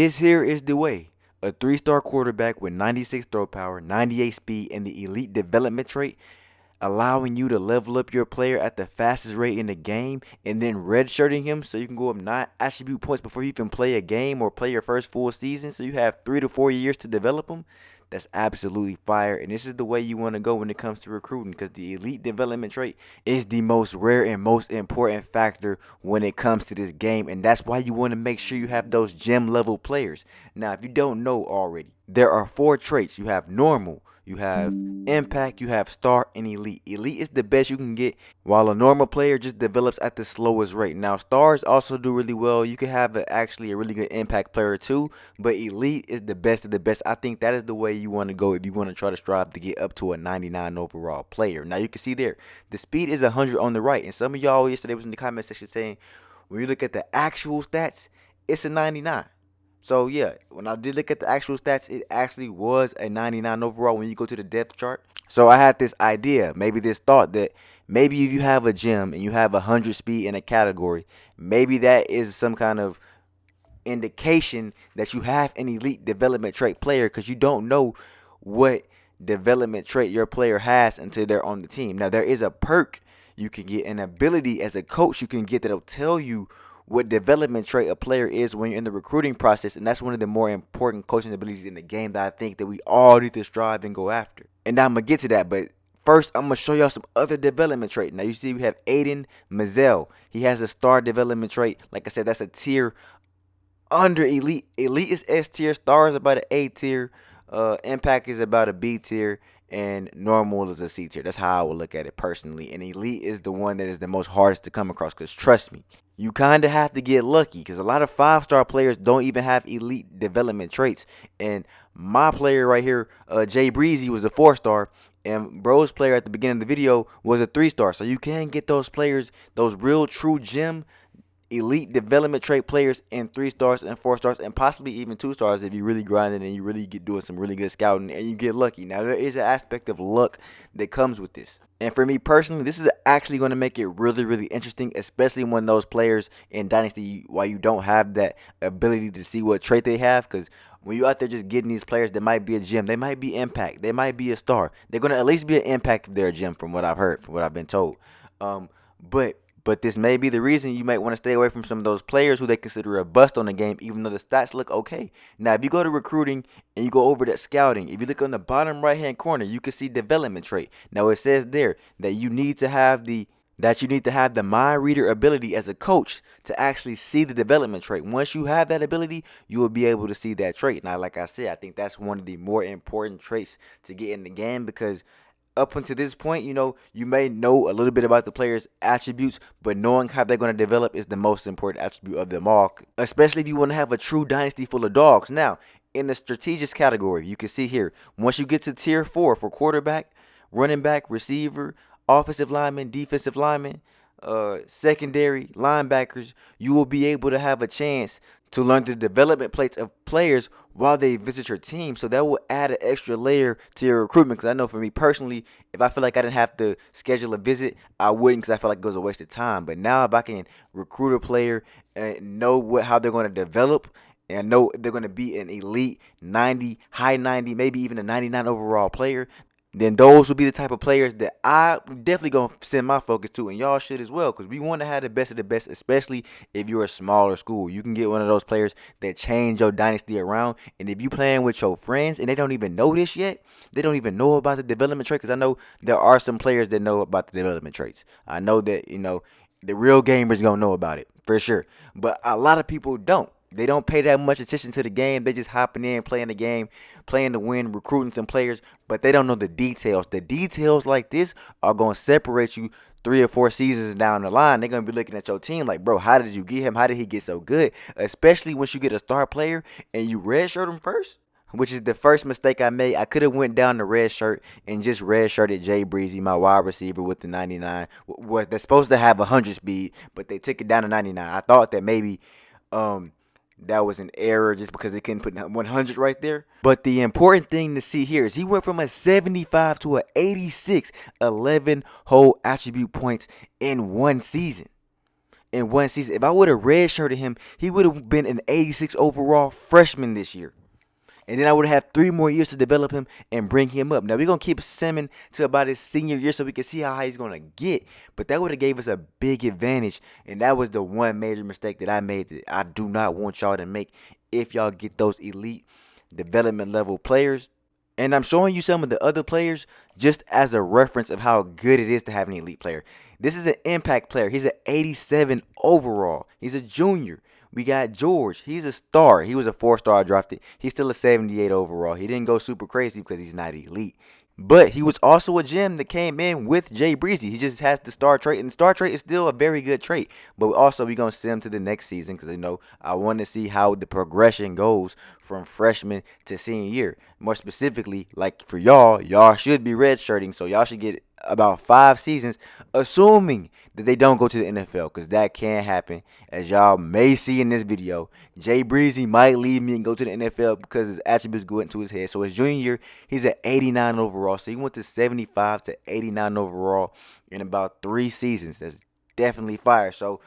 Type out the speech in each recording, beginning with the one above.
This here is the way. A 3-star quarterback with 96 throw power, 98 speed, and the elite development trait, allowing you to level up your player at the fastest rate in the game, and then redshirting him so you can go up 9 attribute points before you even play a game or play your first full season, so you have 3 to 4 years to develop him. That's absolutely fire, and this is the way you want to go when it comes to recruiting, because the elite development trait is the most rare and most important factor when it comes to this game, and that's why you want to make sure you have those gem level players. Now, if you don't know already, there are 4 traits. You have normal, you have impact, you have star, and elite. Elite is the best you can get, while a normal player just develops at the slowest rate. Now, stars also do really well. You can have actually a really good impact player too, but elite is the best of the best. I think that is the way you want to go if you want to try to strive to get up to a 99 overall player. Now, you can see there, the speed is 100 on the right, and some of y'all yesterday was in the comment section saying, when you look at the actual stats, it's a 99. So yeah, when I did look at the actual stats, it actually was a 99 overall when you go to the depth chart. So I had this idea, maybe this thought, that maybe if you have a gem and you have 100 speed in a category, maybe that is some kind of indication that you have an elite development trait player, because you don't know what development trait your player has until they're on the team. Now, there is a perk you can get, an ability as a coach you can get that'll tell you what development trait a player is when you're in the recruiting process, and that's one of the more important coaching abilities in the game that I think that we all need to strive and go after. And I'm gonna get to that, but first I'm gonna show y'all some other development trait. Now, you see we have Aiden Mazel. He has a star development trait. Like I said, that's a tier under elite. Elite is S tier, star is about an A tier, impact is about a B tier, and normal is a C tier. That's how I would look at it personally. And elite is the one that is the most hardest to come across, because trust me, you kind of have to get lucky, because a lot of 5-star players don't even have elite development traits. And my player right here, Jay Breezy, was a 4-star, and bro's player at the beginning of the video was a 3-star. So you can get those players, those real true gem elite development trait players in 3 stars and 4 stars, and possibly even 2 stars if you really grinding and you really get doing some really good scouting and you get lucky. Now, there is an aspect of luck that comes with this. And for me personally, this is actually going to make it really, really interesting, especially when those players in Dynasty, while you don't have that ability to see what trait they have, because when you're out there just getting these players that might be a gem, they might be impact, they might be a star. They're going to at least be an impact if they're a gem, from what I've heard, from what I've been told. But this may be the reason you might want to stay away from some of those players who they consider a bust on the game, even though the stats look okay. Now, if you go to recruiting and you go over that scouting, if you look on the bottom right-hand corner, you can see development trait. Now, it says there that you need to have the mind reader ability as a coach to actually see the development trait. Once you have that ability, you will be able to see that trait. Now, like I said, I think that's one of the more important traits to get in the game, because up until this point, you may know a little bit about the player's attributes, but knowing how they're going to develop is the most important attribute of them all, especially if you want to have a true dynasty full of dogs. Now, in the strategist category, you can see here, once you get to tier 4 for quarterback, running back, receiver, offensive lineman, defensive lineman, secondary, linebackers, you will be able to have a chance to learn the development plates of players while they visit your team. So that will add an extra layer to your recruitment, because I know for me personally, if I feel like I didn't have to schedule a visit, I wouldn't, because I feel like it was a waste of time. But now if I can recruit a player and know how they're going to develop, and know they're going to be an elite 90, high 90, maybe even a 99 overall player, then those will be the type of players that I'm definitely going to send my focus to, and y'all should as well, because we want to have the best of the best, especially if you're a smaller school. You can get one of those players that change your dynasty around, and if you playing with your friends and they don't even know this yet, they don't even know about the development trait, because I know there are some players that know about the development traits. I know that, the real gamers going to know about it, for sure, but a lot of people don't. They don't pay that much attention to the game. They just hopping in, playing the game, playing to win, recruiting some players, but they don't know the details. The details like this are going to separate you 3 or 4 seasons down the line. They're going to be looking at your team like, bro, how did you get him? How did he get so good? Especially once you get a star player and you redshirt him first, which is the first mistake I made. I could have went down the red shirt and just redshirted Jay Breezy, my wide receiver with the 99. They're supposed to have 100 speed, but they took it down to 99. I thought that maybe that was an error just because they couldn't put 100 right there. But the important thing to see here is he went from a 75 to an 86, 11 whole attribute points in one season. in one season. If I would have redshirted him, he would have been an 86 overall freshman this year. And then I would have 3 more years to develop him and bring him up. Now we're gonna keep Simmons to about his senior year so we can see how high he's gonna get. But that would have gave us a big advantage. And that was the one major mistake that I made that I do not want y'all to make if y'all get those elite development level players. And I'm showing you some of the other players just as a reference of how good it is to have an elite player. This is an impact player. He's an 87 overall. He's a junior. We got George. He's a star. He was a 4-star drafted. He's still a 78 overall. He didn't go super crazy because he's not elite. But he was also a gem that came in with Jay Breezy. He just has the star trait, and the star trait is still a very good trait. But also, we're going to send him to the next season because, I want to see how the progression goes from freshman to senior year. More specifically, like for y'all should be redshirting, so y'all should get about 5 seasons, assuming that they don't go to the NFL, because that can happen. As y'all may see in this video, Jay Breezy might leave me and go to the NFL because his attributes go into his head. So his junior year, he's at 89 overall. So he went to 75 to 89 overall in about 3 seasons. That's definitely fire. So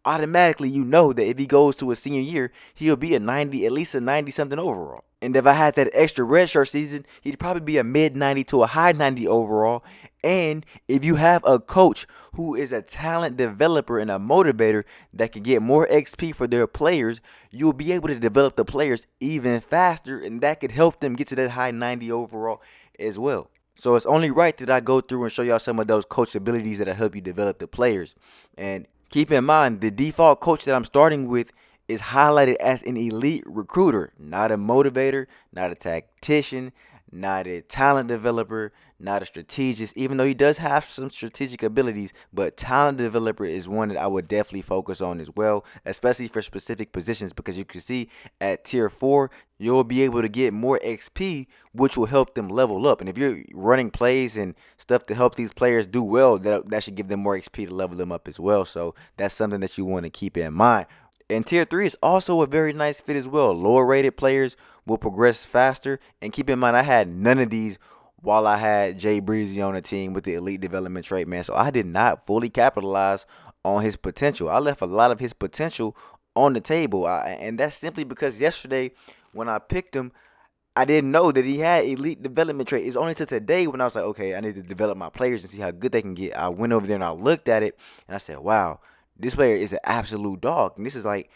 automatically you know that if he goes to a senior year, he'll be a 90, at least a 90 something overall. And if I had that extra redshirt season, he'd probably be a mid 90 to a high 90 overall. And if you have a coach who is a talent developer and a motivator that can get more XP for their players, you'll be able to develop the players even faster, and that could help them get to that high 90 overall as well. So it's only right that I go through and show y'all some of those coach abilities that'll help you develop the players. And keep in mind, the default coach that I'm starting with is highlighted as an elite recruiter, not a motivator, not a tactician, not a talent developer, not a strategist, even though he does have some strategic abilities. But talent developer is one that I would definitely focus on as well, especially for specific positions, because you can see at tier 4, you'll be able to get more XP, which will help them level up. And if you're running plays and stuff to help these players do well, that should give them more XP to level them up as well. So that's something that you want to keep in mind. And tier 3 is also a very nice fit as well. Lower rated players will progress faster. And keep in mind, I had none of these while I had Jay Breezy on the team with the elite development trait, man. So I did not fully capitalize on his potential. I left a lot of his potential on the table. And that's simply because yesterday when I picked him, I didn't know that he had elite development trait. It's only to today when I was like, okay, I need to develop my players and see how good they can get. I went over there and I looked at it and I said, wow, this player is an absolute dog. And this is like,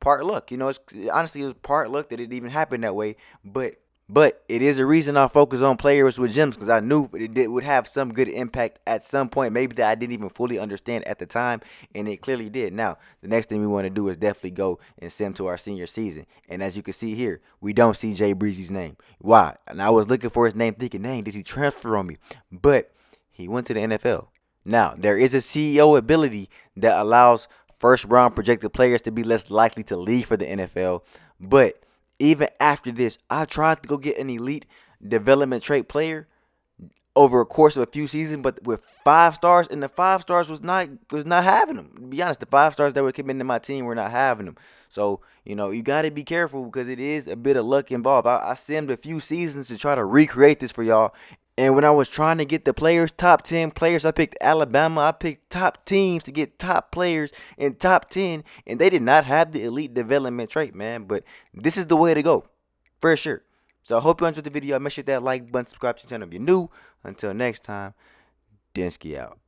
part luck. It's honestly, it was part luck that it even happened that way. But it is a reason I focus on players with gems, because I knew it would have some good impact at some point, maybe that I didn't even fully understand at the time, and it clearly did. Now, the next thing we want to do is definitely go and send to our senior season. And as you can see here, we don't see Jay Breezy's name. Why? And I was looking for his name thinking, dang, did he transfer on me? But he went to the NFL. Now, there is a CEO ability that allows first-round projected players to be less likely to leave for the NFL, but even after this, I tried to go get an elite development trait player over a course of a few seasons, but with 5 stars, and the 5 stars was not having them. To be honest, the 5 stars that were coming into my team were not having them. So, you got to be careful because it is a bit of luck involved. I simmed a few seasons to try to recreate this for y'all. And when I was trying to get the players, top 10 players, I picked Alabama. I picked top teams to get top players in top 10. And they did not have the elite development trait, man. But this is the way to go, for sure. So I hope you enjoyed the video. Make sure that like button, subscribe to the channel if you're new. Until next time, Densky out.